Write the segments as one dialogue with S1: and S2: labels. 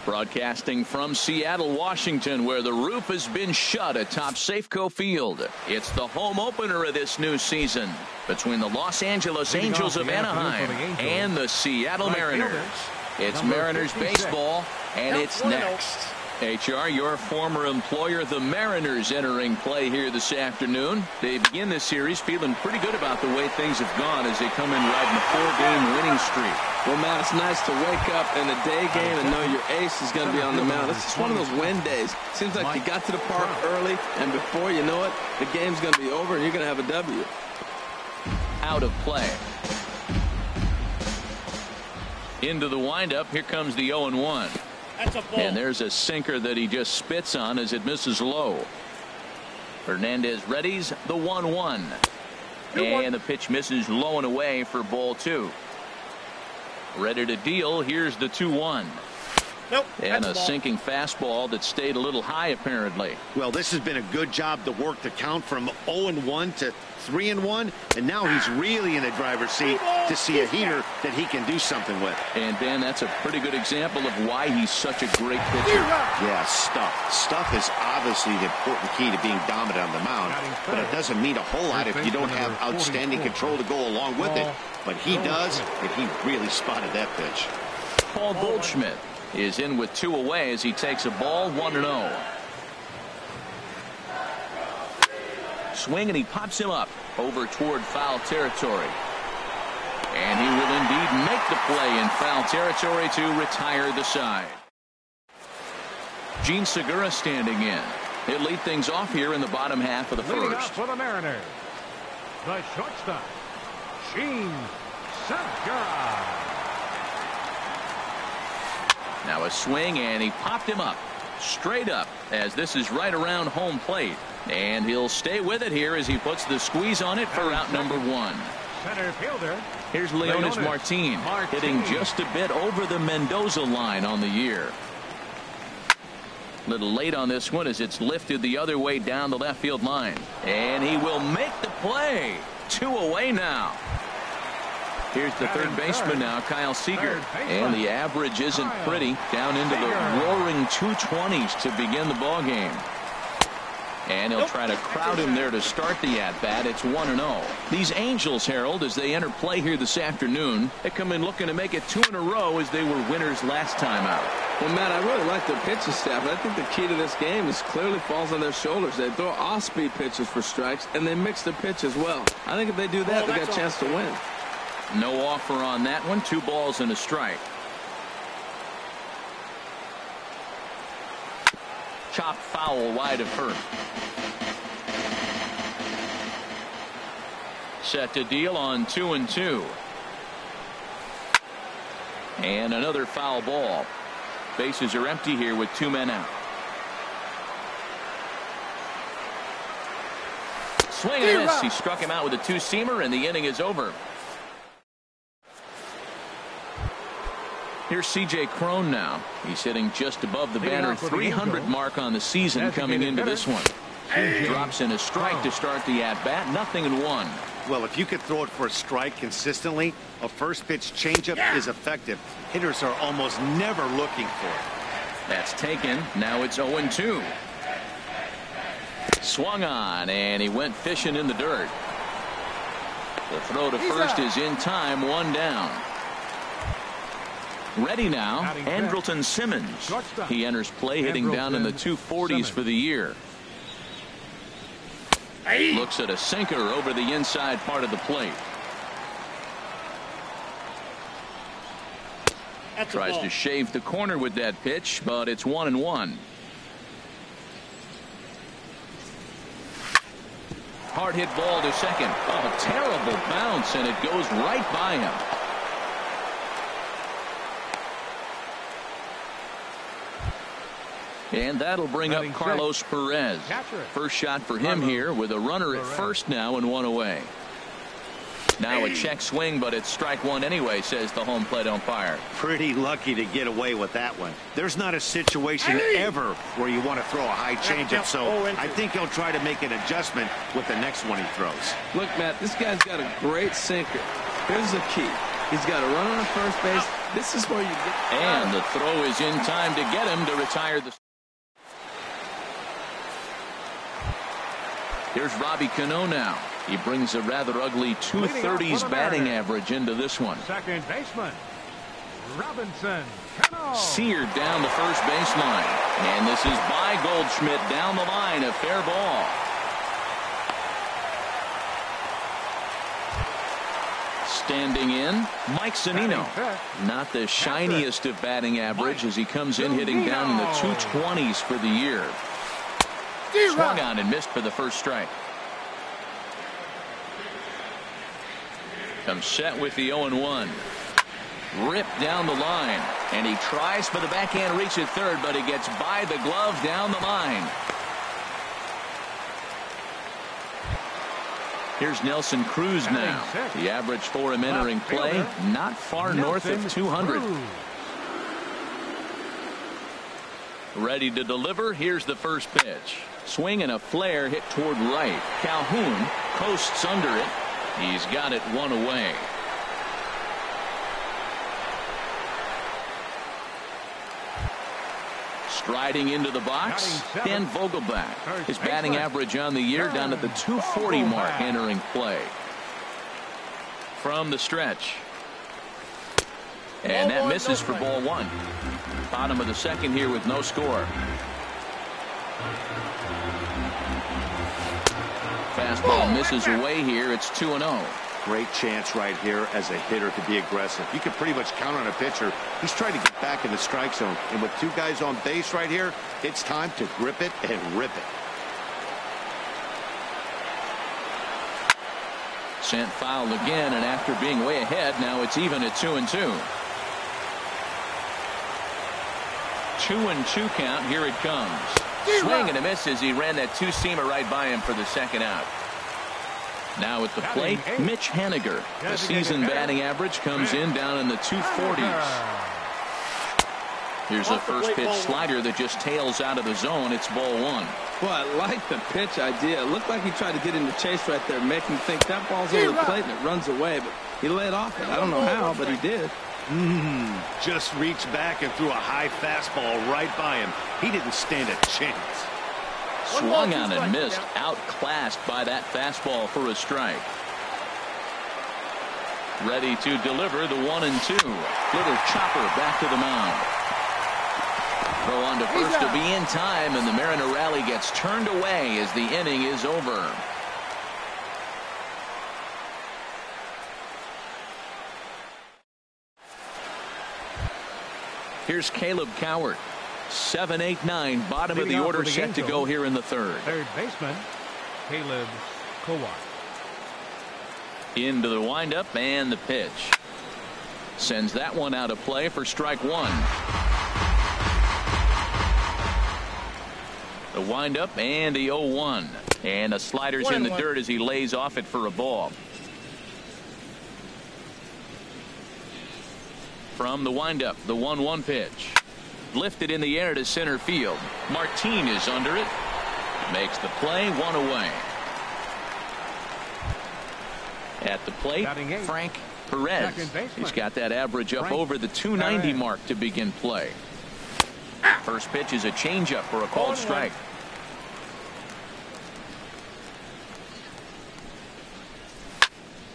S1: Broadcasting from Seattle, Washington, where the roof has been shut atop Safeco Field. It's the home opener of this new season between the Los Angeles Angels of Anaheim and the Seattle Mariners. It's Mariners baseball, and it's next. HR, your former employer, the Mariners, entering play here this afternoon. They begin this series feeling pretty good about the way things have gone as they come in riding a 4-game winning streak.
S2: Well, Matt, it's nice to wake up in a day game and know your ace is going to be on the mound. It's just one of those win days. Seems like you got to the park early, and before you know it, the game's going to be over and you're going to have a W.
S1: Out of play. Into the windup. Here comes the 0-1. And there's a sinker that he just spits on as it misses low. Hernandez readies the 1-1. And the pitch misses low and away for ball 2. Ready to deal. Here's the 2-1.
S3: Nope,
S1: and a sinking fastball that stayed a little high, apparently.
S4: Well, this has been a good job to work the count from 0-1 to 3-1, and now he's really in the driver's seat to see a heater that he can do something with.
S1: And Dan, that's a pretty good example of why he's such a great pitcher.
S4: Yeah, stuff is obviously the important key to being dominant on the mound, but it doesn't mean a whole lot if you don't have outstanding control to go along with it. But he does, and he really spotted that pitch.
S1: Paul Goldschmidt is in with 2 away as he takes a ball 1-0. Swing, and he pops him up over toward foul territory. And he will indeed make the play in foul territory to retire the side. Gene Segura standing in. He'll lead things off here in the bottom half of the
S5: Leading
S1: first.
S5: up for the Mariners, the shortstop, Gene Segura.
S1: Now a swing, and he popped him up straight up as this is right around home plate. And he'll stay with it here as he puts the squeeze on it for out number 1.
S5: Center fielder.
S1: Here's Leonis Martin hitting just a bit over the Mendoza line on the year. Little late on this one as it's lifted the other way down the left field line. And he will make the play. 2 away now. Here's the third baseman now, Kyle Seager. And the average isn't pretty. Down into the roaring 220s to begin the ball game. And he'll try to crowd him there to start the at-bat. It's 1-0. These Angels, Harold, as they enter play here this afternoon, they come in looking to make it 2 in a row as they were winners last time out.
S2: Well, Matt, I really like their pitching staff. I think the key to this game is clearly falls on their shoulders. They throw off-speed pitches for strikes, and they mix the pitch as well. I think if they do that, they got a chance to win.
S1: No offer on that one. 2 balls and a strike. Chopped foul wide of first. Set to deal on 2-2. And another foul ball. Bases are empty here with 2 men out. Swing and miss. He struck him out with a 2-seamer, and the inning is over. Here's C.J. Cron now. He's hitting just above the banner 300 mark on the season coming into this one. Drops in a strike to start the at-bat. 0-1.
S4: Well, if you could throw it for a strike consistently, a first pitch changeup is effective. Hitters are almost never looking for it.
S1: That's taken. Now it's 0-2. Swung on, and he went fishing in the dirt. The throw to first is in time. 1 down. Ready now, Andrelton Simmons. He enters play hitting down in the 240s for the year. Looks at a sinker over the inside part of the plate. Tries to shave the corner with that pitch, but it's 1-1. Hard hit ball to second. Oh, a terrible bounce, and it goes right by him. And that'll bring up Carlos Perez. First shot for him here with a runner at first now and 1 away. Now a check swing, but it's strike 1 anyway, says the home plate umpire.
S4: Pretty lucky to get away with that one. There's not a situation ever where you want to throw a high changeup, so I think he'll try to make an adjustment with the next one he throws.
S2: Look, Matt, this guy's got a great sinker. Here's the key. He's got a runner on first base This is where you get.
S1: And the throw is in time to get him to retire the. Here's Robbie Cano now. He brings a rather ugly 230s batting average into this one.
S5: Second baseman, Robinson Cano.
S1: Seared down the first baseline. And this is by Goldschmidt down the line. A fair ball. Standing in, Mike Zunino. Not the shiniest of batting average as he comes in hitting down in the 220s for the year. Swung on and missed for the first strike. Comes set with the 0-1. Ripped down the line. And he tries for the backhand reach at third, but he gets by the glove down the line. Here's Nelson Cruz now. The average for him entering play, not far north of 200. Ready to deliver. Here's the first pitch. Swing and a flare hit toward right. Calhoun coasts under it. He's got it one away. Striding into the box, Dan Vogelbach. His batting average on the year down at the 240 mark entering play. From the stretch. And that misses for ball one. Bottom of the second here with no score. Fastball misses away here. It's 2-0.
S4: Great chance right here as a hitter to be aggressive. You can pretty much count on a pitcher. He's trying to get back in the strike zone. And with two guys on base right here, it's time to grip it and rip it.
S1: Sent foul again, and after being way ahead, now it's even at 2-2. 2-2 count. Here it comes. Swing and a miss as he ran that two-seamer right by him for the second out. Now at the plate, Mitch Haniger. The season batting average comes in down in the 240s. Here's a first pitch slider that just tails out of the zone. It's ball one.
S2: Well, I like the pitch idea. It looked like he tried to get in the chase right there, making him think that ball's over the plate and it runs away. But he laid off it. I don't know how, but he did.
S4: Just reached back and threw a high fastball right by him. He didn't stand a chance.
S1: Swung on and missed. Outclassed by that fastball for a strike. Ready to deliver the 1-2. Little chopper back to the mound. Throw on to first to be in time, and the Mariner rally gets turned away as the inning is over. Here's Caleb Cowart. 7, 8, 9, bottom of the order set to go here in the third.
S5: Third baseman, Caleb Cowart.
S1: Into the windup and the pitch. Sends that one out of play for strike one. The windup and the 0-1. And a slider's in the dirt as he lays off it for a ball. From the windup, the 1-1 pitch. Lifted in the air to center field. Martin is under it. Makes the play, one away. At the plate, Frank Perez. He's got that average up over the 290 mark to begin play. First pitch is a changeup for a called strike.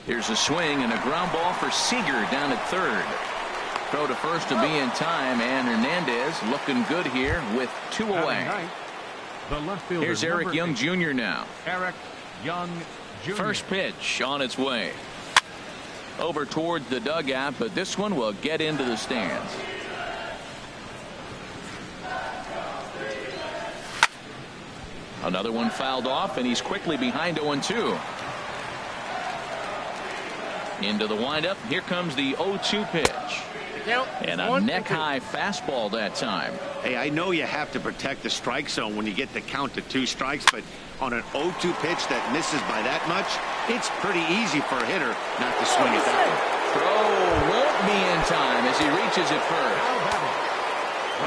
S1: Here's a swing and a ground ball for Seager down at third. Throw to first to be in time, and Hernandez looking good here with two away. Here's Eric Young Jr. now.
S5: Eric Young Jr.
S1: First pitch on its way. Over towards the dugout, but this one will get into the stands. Another one fouled off, and he's quickly behind 0-2. Into the windup. Here comes the 0-2 pitch. And a neck-high fastball that time.
S4: Hey, I know you have to protect the strike zone when you get the count to 2 strikes, but on an 0-2 pitch that misses by that much, it's pretty easy for a hitter not to swing at that one.
S1: Throw won't be in time as he reaches it first.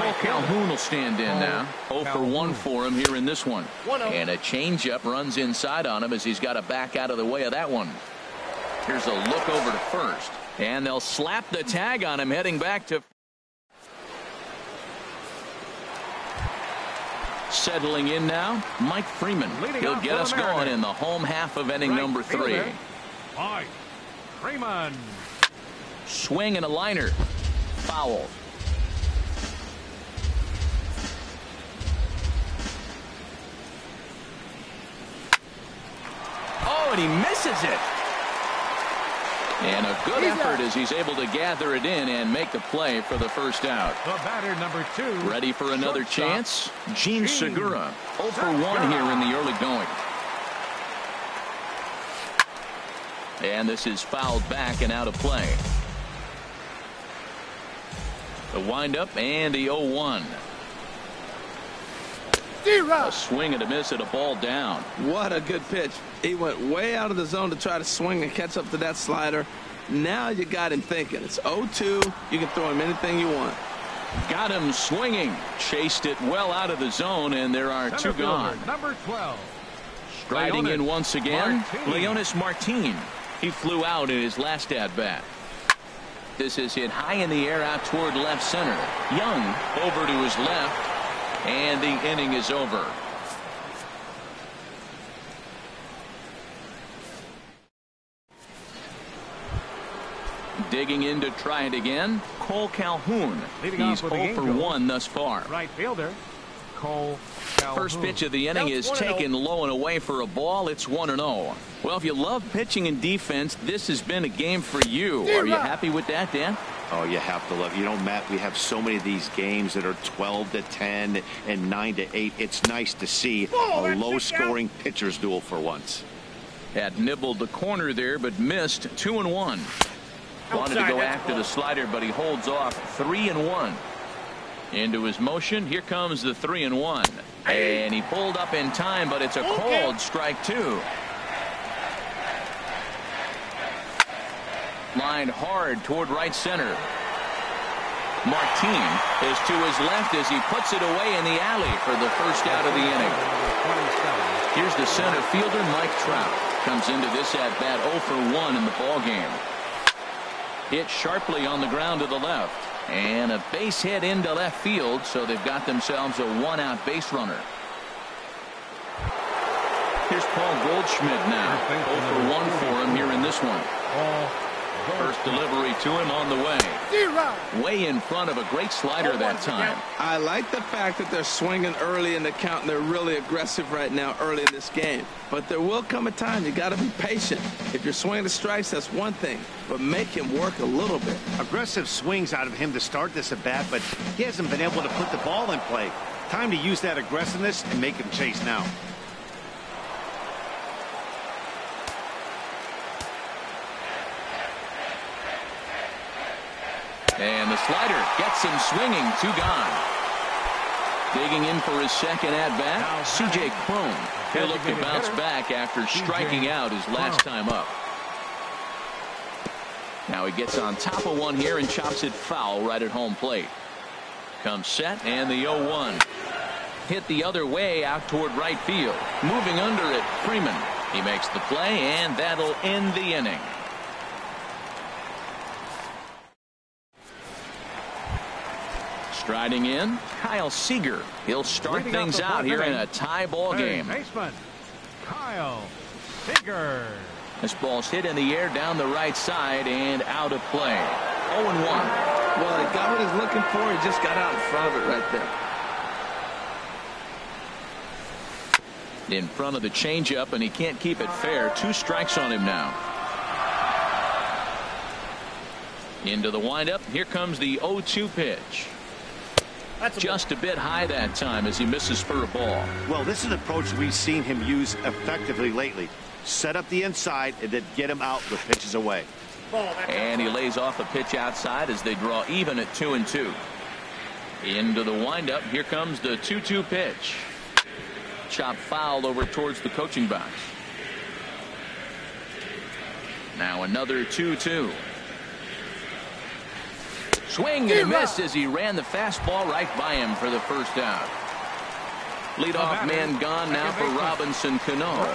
S1: Paul Calhoun will stand in now. 0 for 1 for him here in this one. And a changeup runs inside on him as he's got to back out of the way of that one. Here's a look over to first. And they'll slap the tag on him heading back to. Settling in now, Mike Freeman. He'll get us going in the home half of inning number 3.
S5: Mike Freeman.
S1: Swing and a liner. Foul. Oh, and he misses it. And a good effort as he's able to gather it in and make the play for the first out.
S5: The batter, number 2.
S1: Ready for another chance? Gene Segura. 0 for 1 here in the early going. And this is fouled back and out of play. The windup and the 0-1. A swing and a miss at a ball down.
S2: What a good pitch. He went way out of the zone to try to swing and catch up to that slider. Now you got him thinking. It's 0-2. You can throw him anything you want.
S1: Got him swinging. Chased it well out of the zone, and there are 2 gone.
S5: Number 12.
S1: Striding in once again,
S5: Martin.
S1: Leonis Martin. He flew out in his last at-bat. This is hit high in the air out toward left center. Young over to his left. And the inning is over. Digging in to try it again, Cole Calhoun. He's 0 for 1 thus far.
S5: Right fielder, Cole Calhoun.
S1: First pitch of the inning is taken low and away for a ball. It's 1-0. Well, if you love pitching and defense, this has been a game for you. Are you happy with that, Dan?
S4: Oh, you have to love it. You know, Matt, we have so many of these games that are 12-10 and 9-8. It's nice to see a low-scoring pitcher's duel for once.
S1: Had nibbled the corner there, but missed. 2-1. Wanted to go after the slider, but he holds off. 3-1. Into his motion. Here comes the 3-1. And he pulled up in time, but it's a called strike 2. Lined hard toward right center. Martin is to his left as he puts it away in the alley for the first out of the inning. Here's the center fielder, Mike Trout. Comes into this at-bat 0 for 1 in the ballgame. Hit sharply on the ground to the left. And a base hit into left field, so they've got themselves a 1-out base runner. Here's Paul Goldschmidt now. 0 for 1 for him here in this one. First delivery to him on the way. Way in front of a great slider that time.
S2: I like the fact that they're swinging early in the count, and they're really aggressive right now early in this game. But there will come a time you got to be patient. If you're swinging the strikes, that's one thing, but make him work a little bit.
S4: Aggressive swings out of him to start this at bat, but he hasn't been able to put the ball in play. Time to use that aggressiveness and make him chase now.
S1: And the slider gets him swinging. 2 gone. Digging in for his second at-bat, C.J. Cron. He'll look to bounce back after striking out his last time up. Now he gets on top of one here and chops it foul right at home plate. Comes set, and the 0-1. Hit the other way out toward right field. Moving under it, Freeman. He makes the play, and that'll end the inning. Striding in, Kyle Seager. He'll start things out here in a tie ball game.
S5: Baseman, Kyle Seager.
S1: This ball's hit in the air down the right side and out of play. 0-1.
S2: Well, he got what he's looking for. He just got out in front of it right there.
S1: In front of the changeup, and he can't keep it fair. 2 strikes on him now. Into the windup. Here comes the 0-2 pitch. Just a bit high that time as he misses for a ball.
S4: Well, this is an approach we've seen him use effectively lately. Set up the inside and then get him out with pitches away.
S1: And he lays off a pitch outside as they draw even at 2-2. Into the windup. Here comes the 2-2 pitch. Chop foul over towards the coaching box. Now another 2-2. Swing and a miss as he ran the fastball right by him for the first out. Leadoff man gone now for Robinson Cano.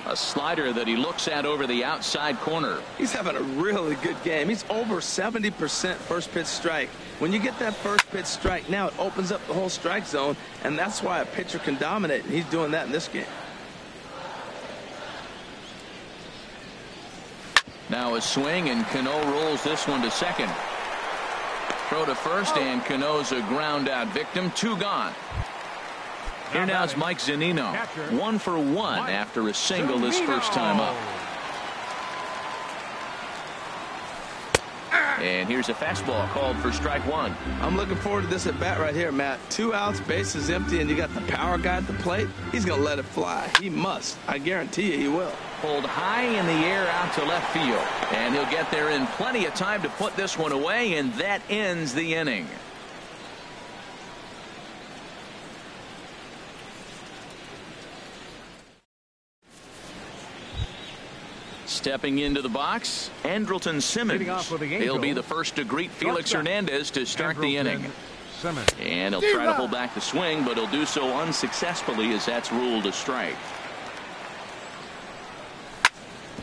S1: A slider that he looks at over the outside corner.
S2: He's having a really good game. He's over 70% first pitch strike. When you get that first pitch strike, now it opens up the whole strike zone, and that's why a pitcher can dominate, and he's doing that in this game.
S1: Now a swing, and Cano rolls this one to second. Throw to first, and Cano's a ground out victim. 2 gone. Here now is Mike Zunino. 1 for 1 after a single his first time up. And here's a fastball called for strike 1.
S2: I'm looking forward to this at bat right here, Matt. 2 outs, bases empty, and you got the power guy at the plate. He's going to let it fly. He must. I guarantee you he will.
S1: Pulled high in the air out to left field. And he'll get there in plenty of time to put this one away, and that ends the inning. Stepping into the box, Andrelton Simmons. He'll be the first to greet Felix Hernandez to start the inning. And he'll try to pull back the swing, but he'll do so unsuccessfully as that's ruled a strike.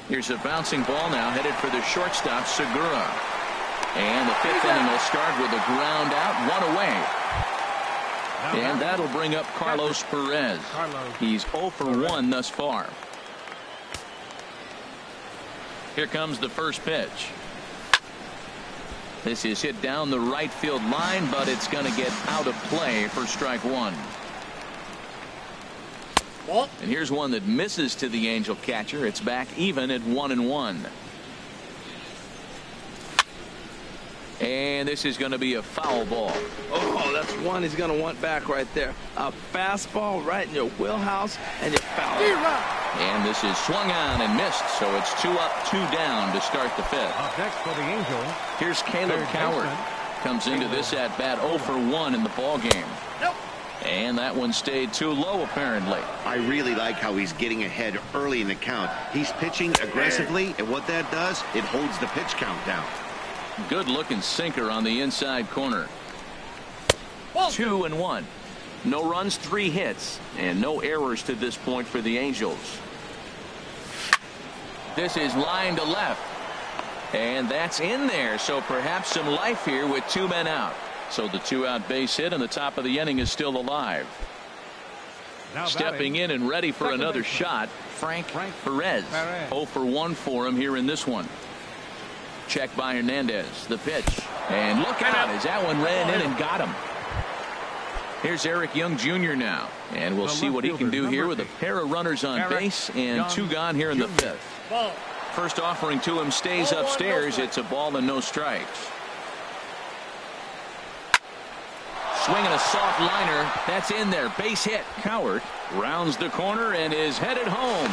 S1: Here's a bouncing ball now headed for the shortstop, Segura. And the 5th inning will start with a ground out, 1 away. And that'll bring up Carlos Perez. He's 0 for 1 thus far. Here comes the first pitch. This is hit down the right field line, but it's going to get out of play for strike 1. And here's one that misses to the Angel catcher. It's back even at 1-1. And this is going to be a foul ball.
S2: Oh, that's one he's going to want back right there. A fastball right in your wheelhouse, and you foul it.
S1: And this is swung on and missed, so it's 2 up, 2 down to start the 5th.
S5: Up next for the Angels.
S1: Here's Caleb Coward. Comes into this at bat 0 for 1 in the ball game. And that one stayed too low, apparently.
S4: I really like how he's getting ahead early in the count. He's pitching aggressively, and what that does, it holds the pitch count down.
S1: Good looking sinker on the inside corner. 2-1. No runs, 3 hits, and no errors to this point for the Angels. This is line to left. And that's in there, so perhaps some life here with 2 men out. So the 2-out base hit, and the top of the inning is still alive.
S5: Now
S1: stepping in and ready for another shot, Frank Perez. 0 for 1 for him here in this one. Check by Hernandez. The pitch. And look out as that one ran in and got him. Here's Eric Young Jr. now. And we'll see what he can do here with a pair of runners on base and 2 gone here in the 5th. First offering to him stays upstairs. It's a ball and no strikes. Swinging a soft liner. That's in there. Base hit. Coward rounds the corner and is headed home.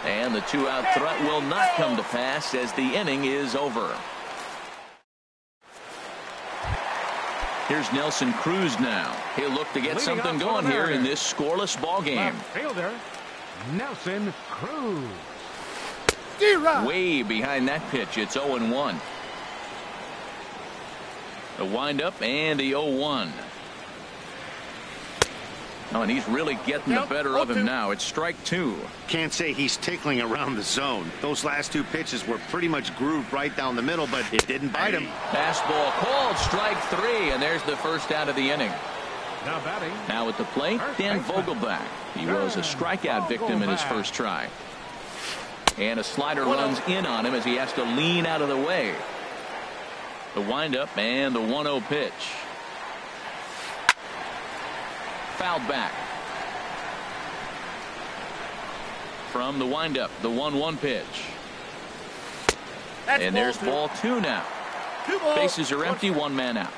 S1: And the 2-out threat will not come to pass as the inning is over. Here's Nelson Cruz now. He'll look to get something going here in this scoreless ball game.
S5: Fielder Nelson Cruz.
S1: Way behind that pitch. It's 0-1. A windup and the 0-1. Oh, and he's really getting the better of him now. It's strike 2.
S4: Can't say he's tickling around the zone. Those last 2 pitches were pretty much grooved right down the middle, but it didn't bite him.
S1: Fastball called, strike 3, and there's the first out of the inning.
S5: Now batting.
S1: Now at the plate, Dan Vogelbach. He was a strikeout victim in his first try. And a slider runs in on him as he has to lean out of the way. The windup and the 1-0 pitch. Fouled back. From the windup, the 1-1 pitch. And there's ball 2 now. Bases are empty, 1 man out.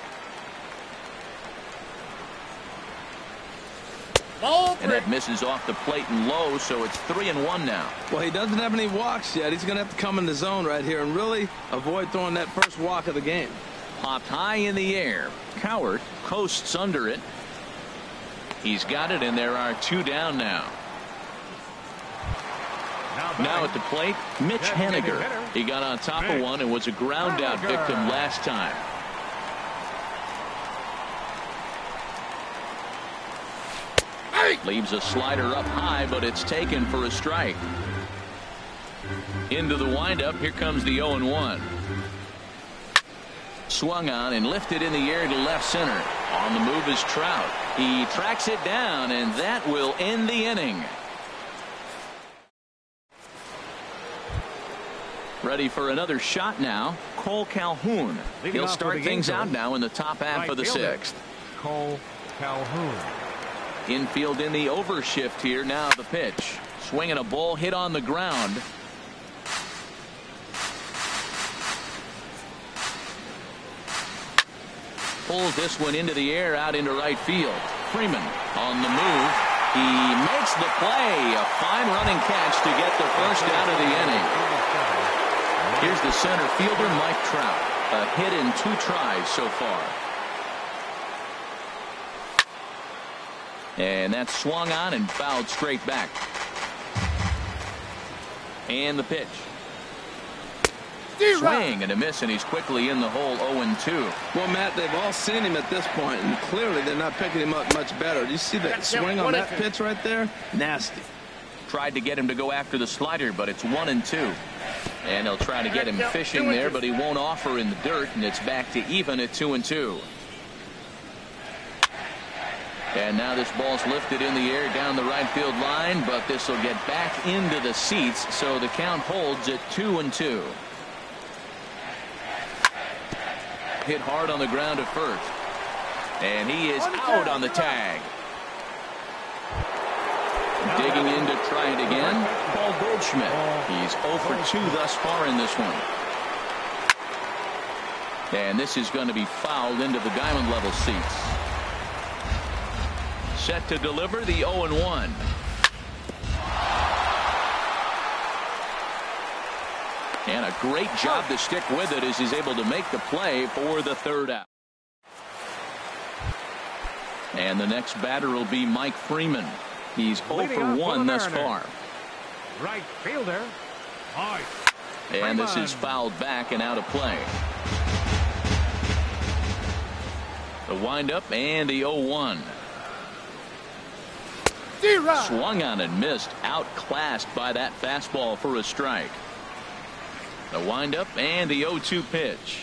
S1: And that misses off the plate and low, so it's 3-1 now.
S2: Well, he doesn't have any walks yet. He's going to have to come in the zone right here and really avoid throwing that first walk of the game.
S1: Popped high in the air. Coward coasts under it. He's got it, and there are 2 down now. Now at the plate, Mitch Haniger. He got on top of one and was a ground out victim last time. Leaves a slider up high, but it's taken for a strike. Into the windup. Here comes the 0-1. Swung on and lifted in the air to left center. On the move is Trout. He tracks it down, and that will end the inning. Ready for another shot now, Cole Calhoun. He'll start things out now in the top half of the sixth.
S5: Cole Calhoun.
S1: Infield in the overshift here. Now the pitch. Swinging a ball hit on the ground. Pulls this one into the air out into right field. Freeman on the move. He makes the play. A fine running catch to get the first out of the inning. Here's the center fielder, Mike Trout. A hit in 2 tries so far. And that's swung on and fouled straight back. And the pitch. Swing and a miss, and he's quickly in the hole. 0-2.
S2: Well, Matt, they've all seen him at this point, and clearly they're not picking him up much better. Do you see that swing on that pitch right there? Nasty.
S1: Tried to get him to go after the slider, but it's 1-2. And they'll try to get him fishing there, but he won't offer in the dirt, and it's back to even at 2-2. And now this ball's lifted in the air down the right field line, but this will get back into the seats, so the count holds at 2-2. Hit hard on the ground at first. And he is out on the tag. Digging in to try it again, Paul Goldschmidt. He's 0 for 2 thus far in this one. And this is going to be fouled into the diamond level seats. Set to deliver the 0-1. And a great job to stick with it as he's able to make the play for the third out. And the next batter will be Mike Freeman. He's 0 for 1 thus far.
S5: Right fielder.
S1: And this is fouled back and out of play. The windup and the 0-1. Swung on and missed. Outclassed by that fastball for a strike. The windup and the 0-2 pitch.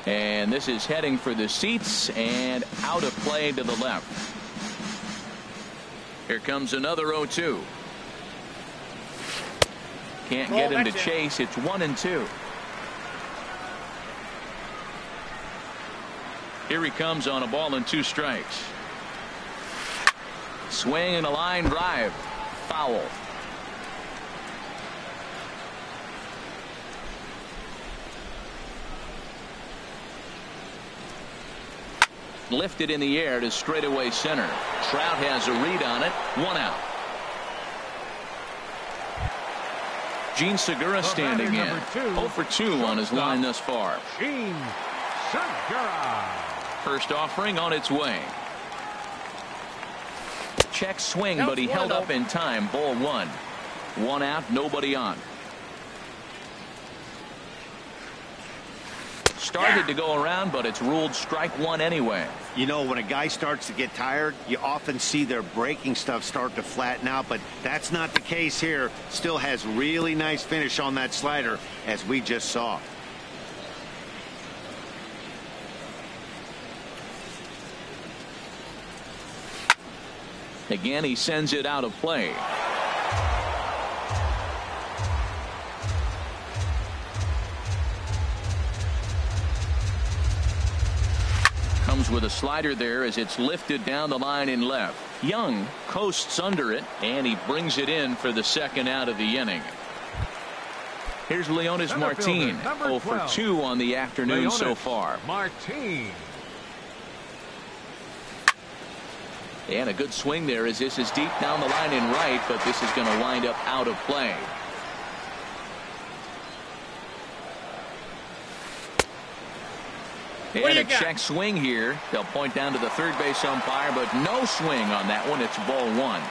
S1: And this is heading for the seats and out of play to the left. Here comes another 0-2. Can't get him to chase. It's 1-2. Here he comes on a ball and 2 strikes. Swing and a line drive. Foul. Lifted in the air to straightaway center. Trout has a read on it. 1 out. Gene Segura standing in. 0 for 2 on his line thus far.
S5: Gene Segura.
S1: First offering on its way. Check swing, but he held up in time. Ball 1. 1 out, nobody on. Started to go around, but it's ruled strike 1 anyway.
S4: You know, when a guy starts to get tired, you often see their breaking stuff start to flatten out, but that's not the case here. Still has really nice finish on that slider, as we just saw.
S1: Again, he sends it out of play. Comes with a slider there as it's lifted down the line in left. Young coasts under it, and he brings it in for the second out of the inning. Here's Leonis Martin, 0 for 2 on the afternoon so far.
S5: Martin.
S1: And a good swing there as this is deep down the line in right, but this is going to wind up out of play. And a check swing here. They'll point down to the third base umpire, but no swing on that one. It's ball 1.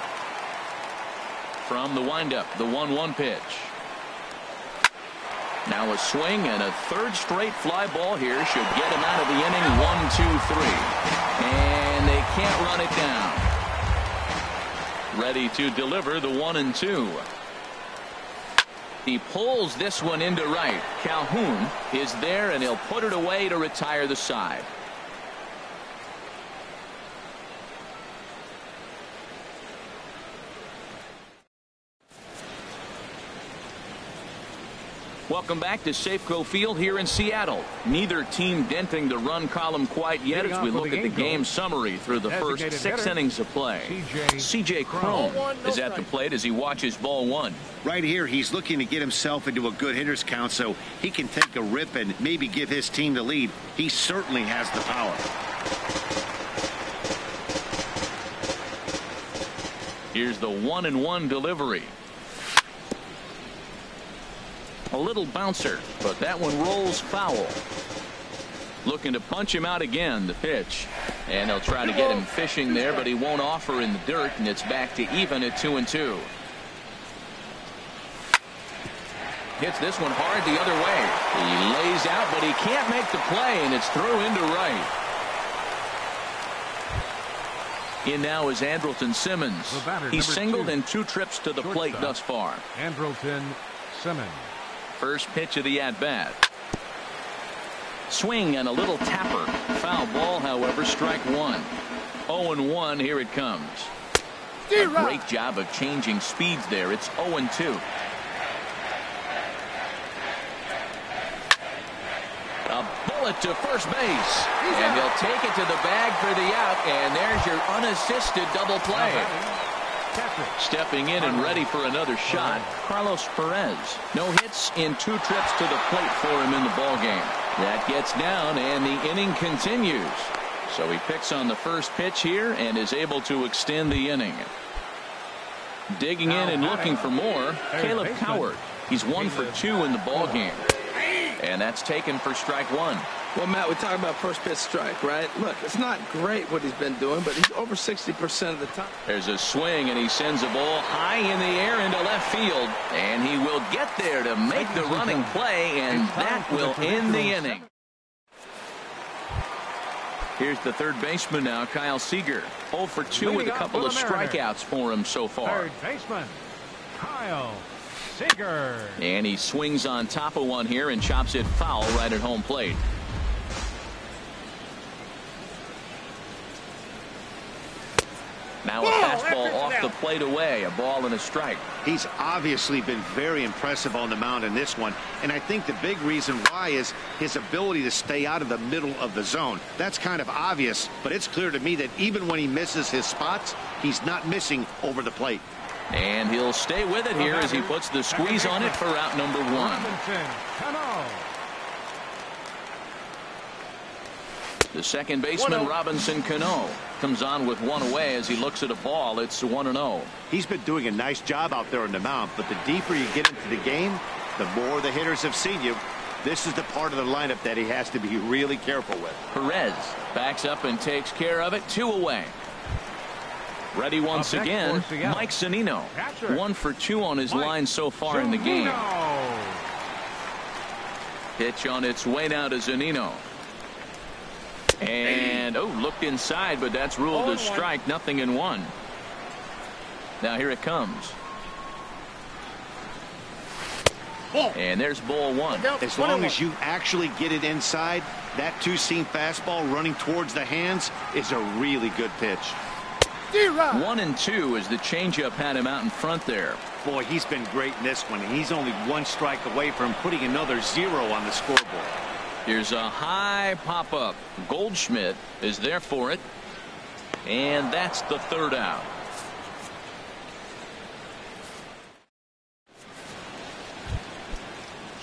S1: From the windup, the 1-1 pitch. Now a swing and a third straight fly ball here should get him out of the inning. 1, 2, 3. And they can't run it down. ready to deliver the 1-2. He pulls this one into right. Calhoun is there, and he'll put it away to retire the side. Welcome back to Safeco Field here in Seattle. Neither team denting the run column quite yet as we look at the game summary through the first 6 innings of play. C.J. Cron is at the plate as he watches ball 1.
S4: Right here, he's looking to get himself into a good hitter's count so he can take a rip and maybe give his team the lead. He certainly has the power.
S1: Here's the 1-1 delivery. A little bouncer, but that one rolls foul. Looking to punch him out again, the pitch. And they'll try to get him fishing there, but he won't offer in the dirt, and it's back to even at 2-2. Hits this one hard the other way. He lays out, but he can't make the play, and it's through into right. In now is Andrelton Simmons. He's singled in 2 trips to the plate thus far.
S5: Andrelton Simmons.
S1: First pitch of the at-bat. Swing and a little tapper. Foul ball, however, strike 1. 0-1, here it comes. A great job of changing speeds there. It's 0-2. A bullet to first base. And he'll take it to the bag for the out. And there's your unassisted double play. Stepping in and ready for another shot, Carlos Perez. No hits in 2 trips to the plate for him in the ballgame. That gets down, and the inning continues. So he picks on the first pitch here and is able to extend the inning. Digging in and looking for more, Caleb Coward. He's 1 for 2 in the ballgame. And that's taken for strike 1.
S2: Well, Matt, we talk about first pitch strike, right? Look, it's not great what he's been doing, but he's over 60% of the time.
S1: There's a swing, and he sends a ball high in the air into left field. And he will get there to make the running play, and that will end the inning. Here's the third baseman now, Kyle Seager. 0 for 2 with a couple of strikeouts for him so far.
S5: Third baseman, Kyle Seager.
S1: And he swings on top of one here and chops it foul right at home plate. Now a fastball off the plate away, a ball and a strike.
S4: He's obviously been very impressive on the mound in this one, and I think the big reason why is his ability to stay out of the middle of the zone. That's kind of obvious, but it's clear to me that even when he misses his spots, he's not missing over the plate.
S1: And he'll stay with it here as he puts the squeeze on it for out number 1. The second baseman, Robinson Cano, comes on with one away as he looks at a ball. It's 1-0.
S4: He's been doing a nice job out there on the mound, but the deeper you get into the game, the more the hitters have seen you. This is the part of the lineup that he has to be really careful with.
S1: Perez backs up and takes care of it. 2 away. Ready once again, Mike Zunino. 1 for 2 on his line so far in the game. Pitch on its way now to Zunino. And, looked inside, but that's ruled a strike. 0-1. Now here it comes. And there's ball 1.
S4: As long as you actually get it inside, that 2-seam fastball running towards the hands is a really good pitch.
S1: 1-2 as the changeup had him out in front there.
S4: Boy, he's been great in this one. He's only 1 strike away from putting another 0 on the scoreboard.
S1: Here's a high pop-up. Goldschmidt is there for it. And that's the 3rd out.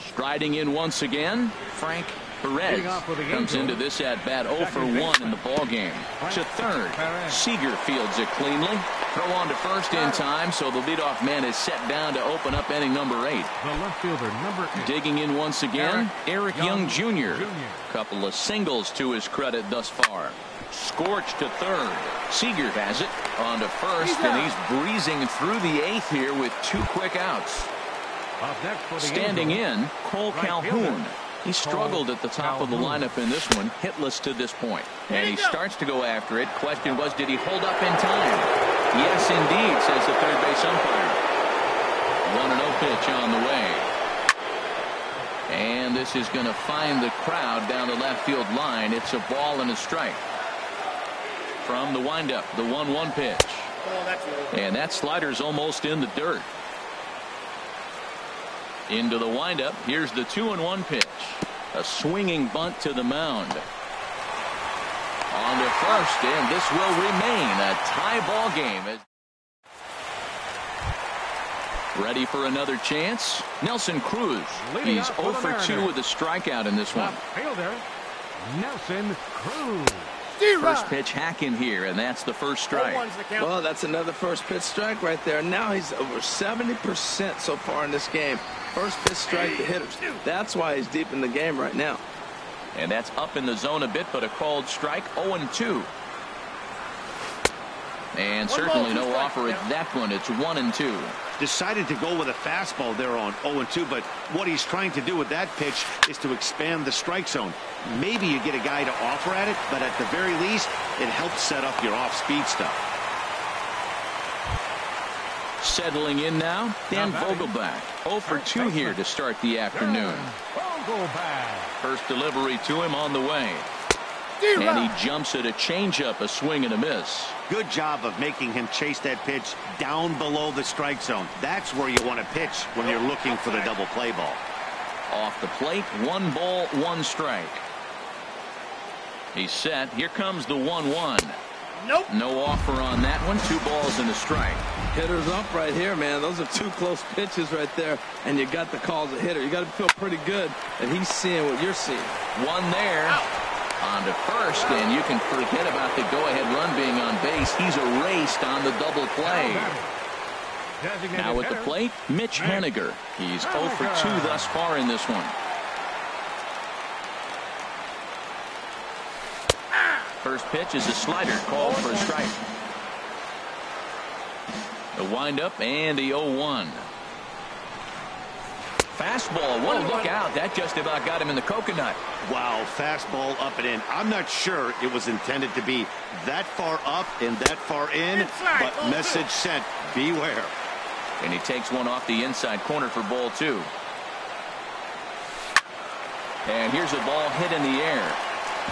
S1: Striding in once again, Frank Perez comes into this at-bat 0 for 1 in the ballgame. To third, Seager fields it cleanly. Throw on to first in time, so the leadoff man is set down to open up inning number 8.
S5: The left fielder, number 8.
S1: Digging in once again, Eric Young Jr. Couple of singles to his credit thus far. Scorched to third. Seager has it on to first, and he's breezing through the 8th here with 2 quick outs. Standing in, Cole Calhoun. He struggled at the top of the lineup in this one, hitless to this point. And he starts to go after it. Question was, did he hold up in time? Yes, indeed, says the third base umpire. 1-0 pitch on the way. And this is going to find the crowd down the left field line. It's a ball and a strike. From the windup, the 1-1 pitch. And that slider's almost in the dirt. Into the windup. Here's the 2-1 pitch. A swinging bunt to the mound. On to first, and this will remain a tie ball game. Ready for another chance? Nelson Cruz. He's 0 for 2 with a strikeout in this one.
S5: Fielder, Nelson Cruz.
S1: First pitch hack in here, and that's the first strike.
S2: Well, that's another first pitch strike right there. Now he's over 70% so far in this game. First pitch strike to hitters. That's why he's deep in the game right now.
S1: And that's up in the zone a bit, but a called strike. 0-2. And certainly no offer at that one. It's 1-2.
S4: Decided to go with a fastball there on 0-2, but what he's trying to do with that pitch is to expand the strike zone. Maybe you get a guy to offer at it, but at the very least, it helps set up your off-speed stuff.
S1: Settling in now, Dan Vogelbach. 0 for 2 here to start the afternoon. First delivery to him on the way. And he jumps at a changeup, a swing and a miss.
S4: Good job of making him chase that pitch down below the strike zone. That's where you want to pitch when you're looking for the double play ball.
S1: Off the plate, 1 ball, 1 strike. He's set. Here comes the 1-1.
S2: Nope.
S1: No offer on that one. 2 balls and a strike.
S2: Hitters up right here, man. Those are 2 close pitches right there, and you got the call as a hitter. You got to feel pretty good that he's seeing what you're seeing.
S1: One there. On to first, and you can forget about the go-ahead run being on base. He's erased on the double play. Now at the plate, Mitch Haniger. He's 0 for 2 thus far in this one. First pitch is a slider called for a strike. The windup and the 0-1. Fastball. Whoa, look out. That just about got him in the coconut.
S4: Wow, fastball up and in. I'm not sure it was intended to be that far up and that far in, but message sent. Beware.
S1: And he takes one off the inside corner for ball 2. And here's a ball hit in the air.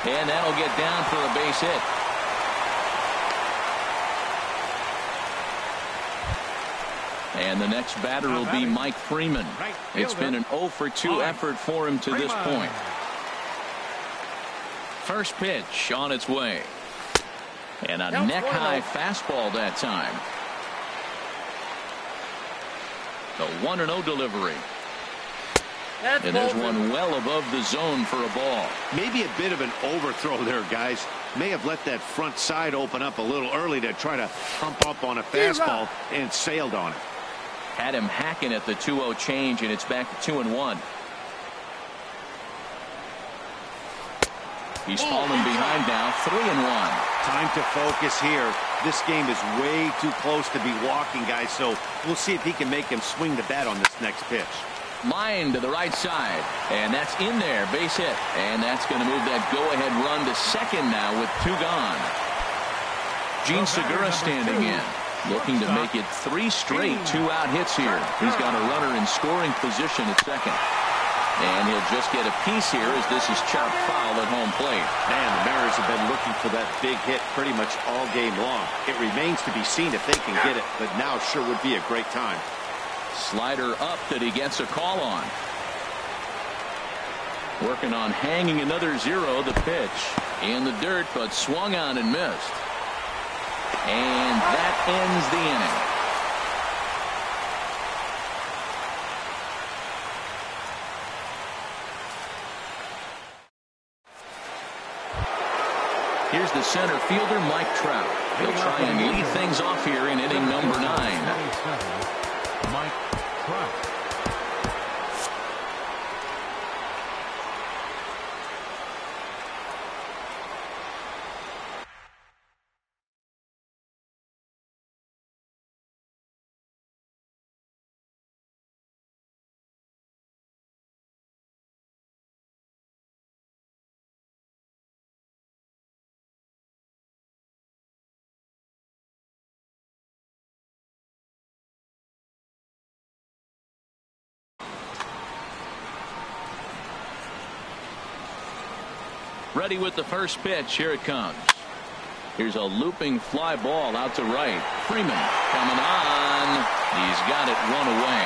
S1: And that'll get down for a base hit. And the next batter will be Mike Freeman. It's been an 0 for 2 effort for him to this point. First pitch on its way. And a neck-high fastball that time. The 1-0 delivery. And there's one well above the zone for a ball.
S4: Maybe a bit of an overthrow there, guys. May have let that front side open up a little early to try to hump up on a fastball and sailed on it.
S1: Had him hacking at the 2-0 change, and it's back to 2-1. He's fallen behind now, 3-1.
S4: Time to focus here. This game is way too close to be walking, guys, so we'll see if he can make him swing the bat on this next pitch.
S1: Line to the right side, and that's in there, base hit. And that's going to move that go-ahead run to second now with 2 gone. Gene Segura standing in, looking to make it 3 straight 2-out hits here. He's got a runner in scoring position at second. And he'll just get a piece here as this is chopped foul at home plate.
S4: Man, the Mariners have been looking for that big hit pretty much all game long. It remains to be seen if they can get it, but now sure would be a great time.
S1: Slider up that he gets a call on. Working on hanging another 0. The pitch in the dirt, but swung on and missed. And that ends the inning. Here's the center fielder, Mike Trout. He'll try and lead things off here in inning number 9.
S5: Mike Trout.
S1: Ready with the first pitch. Here it comes. Here's a looping fly ball out to right. Freeman coming on. He's got it one away.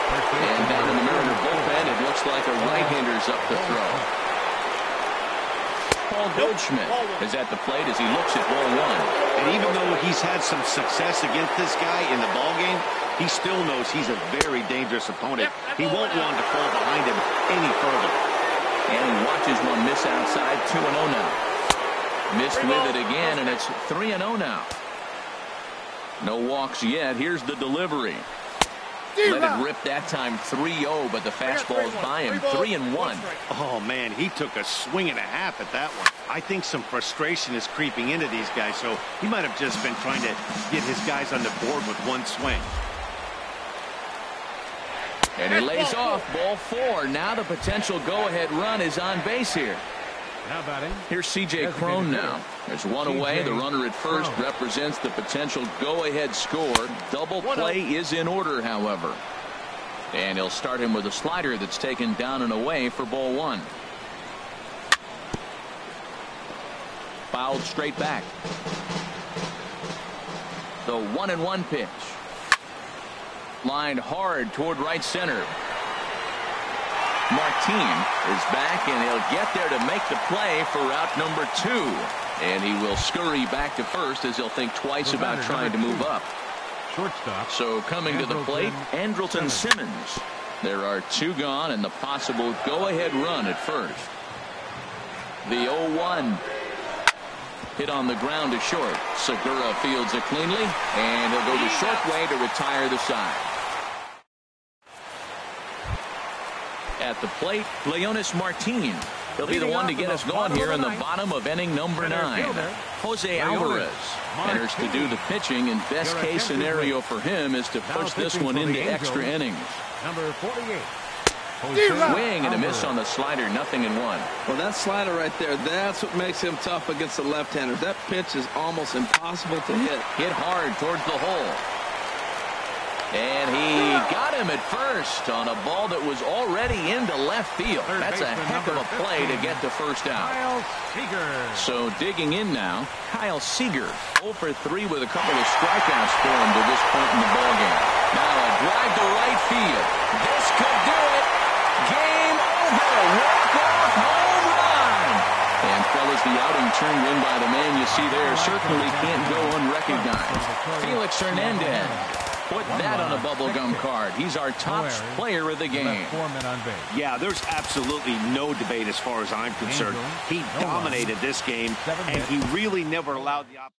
S1: And down in the Mariner bullpen, it looks like a right-hander's up to throw. Paul Goldschmidt is at the plate as he looks at ball one.
S4: And even though he's had some success against this guy in the ballgame, he still knows he's a very dangerous opponent. He won't want to fall behind him any further.
S1: And he watches one miss outside. 2-0 now. Missed with it again, and it's 3-0 now. No walks yet. Here's the delivery. Let it rip that time. 3-0, but the fastball's by him. 3-1.
S4: Oh, man, he took a swing and a half at that one. I think some frustration is creeping into these guys, so he might have just been trying to get his guys on the board with one swing.
S1: And he lays off. Ball 4. Now the potential go-ahead run is on base here.
S5: Now batting.
S1: Here's C.J. Cron now. There's one away. The runner at first represents the potential go-ahead score. Double play is in order, however. And he'll start him with a slider that's taken down and away for ball 1. Fouled straight back. The 1-1 pitch. Lined hard toward right center. Martin is back, and he'll get there to make the play for route number 2. And he will scurry back to first as he'll think twice about trying to move up.
S5: Shortstop.
S1: So coming to the plate, Andrelton Simmons. There are 2 gone and the possible go-ahead run at first. The 0-1. Hit on the ground to short. Segura fields it cleanly, and he'll go the short way to retire the side. At the plate, Leonis Martin. He'll be the one to get us going here in the bottom of inning number 9. Jose Alvarez enters to do the pitching, and best case scenario for him is to push this one into extra innings.
S5: Number 48.
S1: Swing and a miss on the slider. 0-1.
S2: Well, that slider right there, that's what makes him tough against the left-handers. That pitch is almost impossible to hit.
S1: Hit hard towards the hole. And he got him at first on a ball that was already into left field. That's a heck of a play to get the first out.
S5: Kyle Seager.
S1: So digging in now, Kyle Seager, 0 for 3 with a couple of strikeouts for him to this point in the ballgame. Now a drive to right field. This could do it. Game over. Walk-off home run. And fellas, the outing turned in by the man you see there certainly can't go unrecognized. Felix Hernandez. Put that on a bubblegum card. He's our top player of the game.
S4: Yeah, there's absolutely no debate as far as I'm concerned. He dominated this game, and he really never allowed the opposition.